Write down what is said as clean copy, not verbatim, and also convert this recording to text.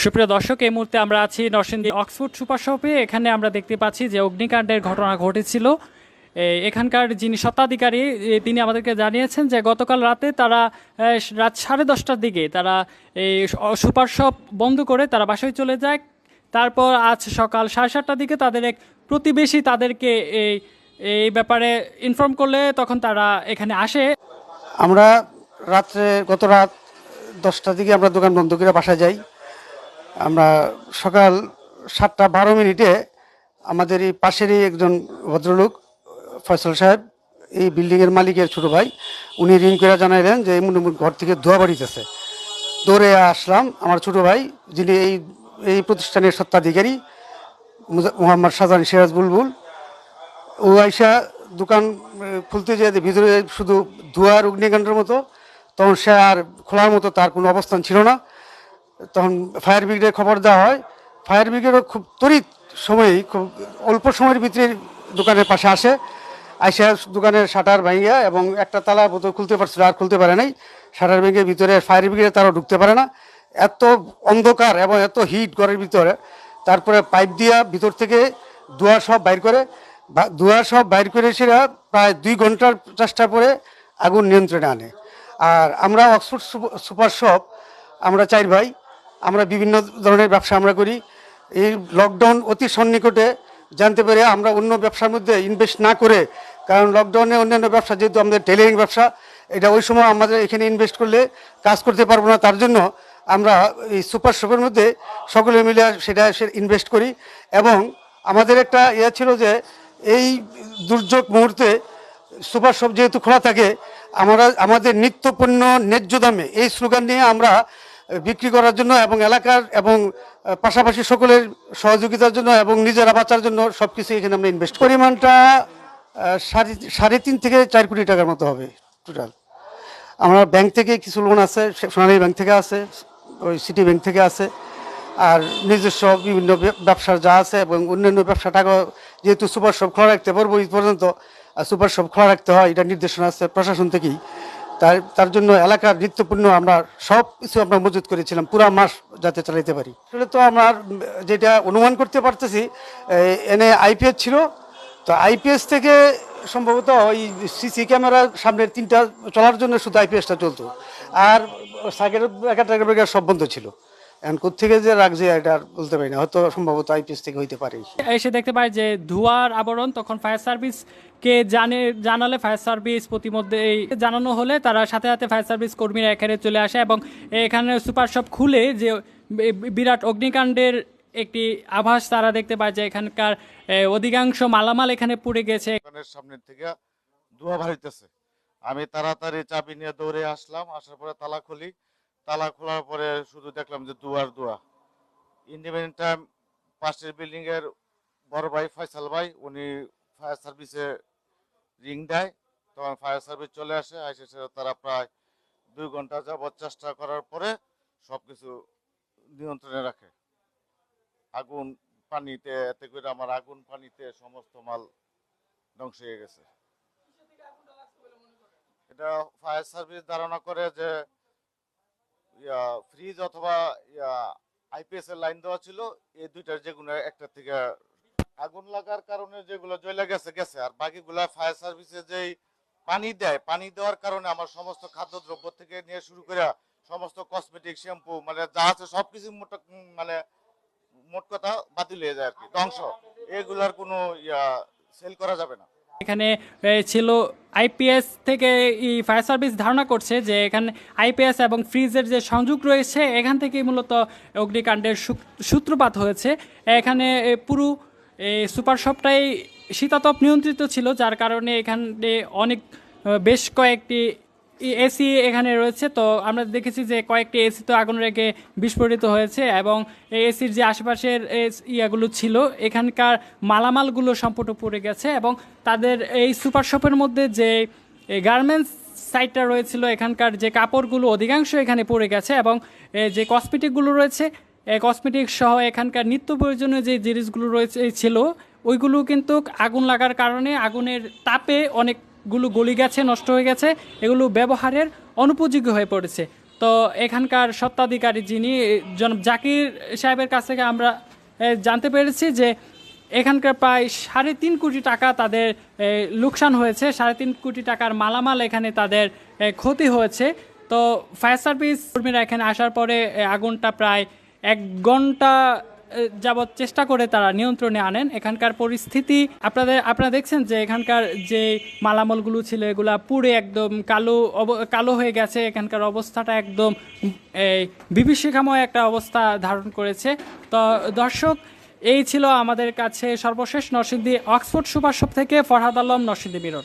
সুপ্রিয় দর্শক, এই মুহূর্তে আমরা আছি নরসিংদী অক্সফোর্ড সুপার শপে। এখানে আমরা দেখতে পাচ্ছি যে অগ্নিকাণ্ডের ঘটনা ঘটেছিল। এখানকার যিনি স্বত্বাধিকারী তিনি আমাদেরকে জানিয়েছেন যে গতকাল রাতে তারা রাত 10:30টার দিকে তারা এই সুপার শপ বন্ধ করে তারা বাসায় চলে যায়। তারপর আজ সকাল 7:30টার দিকে তাদের এক প্রতিবেশী তাদেরকে এই এই ব্যাপারে ইনফর্ম করলে তখন তারা এখানে আসে। আমরা গত রাত 10টার দিকে আমরা দোকান বন্ধ করে বাসায় যাই। আমরা সকাল 7:12 আমাদের এই পাশেরই একজন ভদ্রলোক ফয়সাল সাহেব, এই বিল্ডিংয়ের মালিকের ছোটো ভাই, উনি রিং করে জানাইলেন যে এমন এমন ঘর থেকে ধোঁয়া বাড়িতেছে। দৌড়ে আসলাম। আমার ছোটো ভাই, যিনি এই প্রতিষ্ঠানের স্বত্বাধিকারী, মোহাম্মদ শাহজাহান সিরাজ বুলবুল, ও আইসা দোকান খুলতে যেয়ে ভিতরে শুধু ধোঁয়ার অগ্নিকাণ্ডের মতো। তখন সে আর খোলার মতো তার কোনো অবস্থান ছিল না। তখন ফায়ার ব্রিগেডে খবর দেওয়া হয়। ফায়ার ব্রিগেডও খুব তড়িৎ সময়েই, খুব অল্প সময়ের ভিতরে দোকানের পাশে আসে। আইসা দোকানের শাটার ভাঙিয়া এবং একটা তালা বোধ খুলতে পারছিল, আর খুলতে পারে নাই। শাটার ভেঙে ভিতরে ফায়ার ব্রিগেডে তারাও ঢুকতে পারে না, এত অন্ধকার এবং এত হিট ঘরের ভিতরে। তারপরে পাইপ দিয়া ভিতর থেকে ধোঁয়া সব বাইর করে সেরা প্রায় 2 ঘন্টার চেষ্টা করে আগুন নিয়ন্ত্রণে আনে। আর আমরা অক্সফোর্ড সুপার শপ, আমরা 4 ভাই, আমরা বিভিন্ন ধরনের ব্যবসা আমরা করি। এই লকডাউন অতি সন্নিকটে জানতে পেরে আমরা অন্য ব্যবসার মধ্যে ইনভেস্ট না করে, কারণ লকডাউনে অন্যান্য ব্যবসা যেহেতু আমাদের টেলারিং ব্যবসা, এটা ওই সময় আমাদের এখানে ইনভেস্ট করলে কাজ করতে পারবো না, তার জন্য আমরা এই সুপার শপের মধ্যে সকলে মিলে সেটা ইনভেস্ট করি। এবং আমাদের একটা ছিল যে এই দুর্যোগ মুহূর্তে সুপার শপ যেহেতু খোলা থাকে, আমাদের নিত্য পণ্য ন্যায্য দামে, এই স্লোগান নিয়ে আমরা বিক্রি করার জন্য এবং এলাকার এবং পাশাপাশি সকলের সহযোগিতার জন্য এবং নিজেরা বাঁচার জন্য সব কিছু এখানে আমরা ইনভেস্ট। পরিমাণটা 3.5 থেকে 4 কোটি টাকার মতো হবে টোটাল। আমরা ব্যাংক থেকে কিছু লোন আছে, সোনালী ব্যাংক থেকে আছে, ওই সিটি ব্যাংক থেকে আছে, আর নিজস্ব বিভিন্ন ব্যবসার যা আছে এবং অন্যান্য ব্যবসা টাকা, যেহেতু সুপার শপ খোলা রাখতে পারবো এই পর্যন্ত, সুপার শপ খোলা রাখতে হয়, এটা নির্দেশনা আছে প্রশাসন থেকেই। তার জন্য এলাকার নিত্যপূর্ণ আমরা সব কিছু আমরা মজুত করেছিলাম পুরো মাস যাতে চালাইতে পারি। আসলে তো আমার যেটা অনুমান করতে পারতেছি, এনে আইপিএস ছিল, তো আইপিএস থেকে সম্ভবত ওই সিসি ক্যামেরার সামনের 3টা চলার জন্য শুধু আইপিএসটা চলতো, আর সাইকেল ব্রেকার সব বন্ধ ছিল। এখন কোথেকে যে রাখছে এটা বলতে পারি না, হয়তো সম্ভবত আইপিএস থেকে হইতে পারে। এসে দেখতে পাই যে ধোঁয়ার আবরণ, তখন ফায়ার সার্ভিস কে জানালে ফায়ার সার্ভিস প্রতিমধ্যে জানানো হলে তারা সাথে সাথে ফায়ার সার্ভিস কর্মীরা এখানে চলে আসে এবং এখানে সুপার শপ খুলে যে বিরাট অগ্নিকাণ্ডের একটি আভাস তারা দেখতে পায় যে এখানকার অধিকাংশ মালামাল এখানে পুড়ে গেছে। সামনে থেকে ধোঁয়া বাড়িতেছে। আমি তাড়াতাড়ি চাবি নিয়ে দৌড়ে আসলাম। আসার পরে তালা খুলি, তালা খোলার পরে শুধু দেখলাম যে ধোঁয়া। ইন্ডিপেন্ডেন্ট টাইম পাশের বিল্ডিং এর বড় ভাই ফয়সাল ভাই, উনি ফায়ার সার্ভিসে রিং দেয়। তখন ফায়ার সার্ভিস চলে আসে। তারা প্রায় 2 ঘন্টা যাবৎ চেষ্টা করার পরে সবকিছু নিয়ন্ত্রণে রাখে। আগুন পানিতে, এতে করে আমার আগুন পানিতে সমস্ত মাল ধ্বংস হয়ে গেছে। এটা ফায়ার সার্ভিস ধারণা করে যে ফ্রিজ অথবা আইপিএস এর লাইন দেওয়া ছিল, এই দুইটার যেগুলো একটা থেকে আগুন লাগার কারণে যেগুলো জ্বলে গেছে, আর বাকিগুলা ফায়ার সার্ভিসে যেই পানি দেয়, পানি দেওয়ার কারণে আমার সমস্ত খাদ্যদ্রব্য থেকে নিয়ে শুরু করে সমস্ত কসমেটিক, শ্যাম্পু, মানে যা আছে সবকিছু মানে মোট কথা বাতিল হয়ে যায় আর কি, ধ্বংস। এগুলার কোনো সেল করা যাবে না। এখানে ছিল আইপিএস থেকে ফায়ার সার্ভিস ধারণা করছে যে এখানে আইপিএস এবং ফ্রিজের যে সংযোগ রয়েছে, এখান থেকেই মূলত অগ্নিকাণ্ডের সূত্রপাত হয়েছে। এখানে পুরো সুপার শপটাই শীতাতপ নিয়ন্ত্রিত ছিল, যার কারণে এখানে বেশ কয়েকটি এসি এখানে রয়েছে। তো আমরা দেখেছি যে কয়েকটি এসি তো আগুন রেখে বিস্ফোরিত হয়েছে এবং এসির যে আশেপাশের ইয়াগুলো ছিল, এখানকার মালামালগুলো সম্পূর্ণ পড়ে গেছে এবং তাদের এই সুপার শপের মধ্যে যে গার্মেন্টস সাইটটা রয়েছিল, এখানকার যে কাপড়গুলো অধিকাংশ এখানে পড়ে গেছে এবং যে কসমেটিকগুলো রয়েছে, কসমেটিক সহ এখানকার নিত্য প্রয়োজনীয় যে জিনিসগুলো রয়েছে ছিল, ওইগুলো কিন্তু আগুন লাগার কারণে আগুনের তাপে অনেকগুলো গলে গেছে, নষ্ট হয়ে গেছে, এগুলো ব্যবহারের অনুপযোগী হয়ে পড়েছে। তো এখানকার স্বত্বাধিকারী যিনি জনাব জাকির সাহেবের কাছ থেকে আমরা জানতে পেরেছি যে এখানকার প্রায় 3.5 কোটি টাকা তাদের লোকসান হয়েছে, 3.5 কোটি টাকার মালামাল এখানে তাদের ক্ষতি হয়েছে। তো ফায়ার সার্ভিস কর্মীরা এখানে আসার পরে আগুনটা প্রায় 1 ঘন্টা যাবৎ চেষ্টা করে তারা নিয়ন্ত্রণে আনেন। এখানকার পরিস্থিতি আপনারা দেখছেন যে এখানকার যে মালামালগুলো ছিল এগুলা পুড়ে একদম কালো হয়ে গেছে। এখানকার অবস্থাটা একদম বিভীষিকাময় একটা অবস্থা ধারণ করেছে। তো দর্শক, এই ছিল আমাদের কাছে সর্বশেষ নরসিংদী অক্সফোর্ড সুপার শপ থেকে ফরহাদ আলম, নরসিংদী মিরর।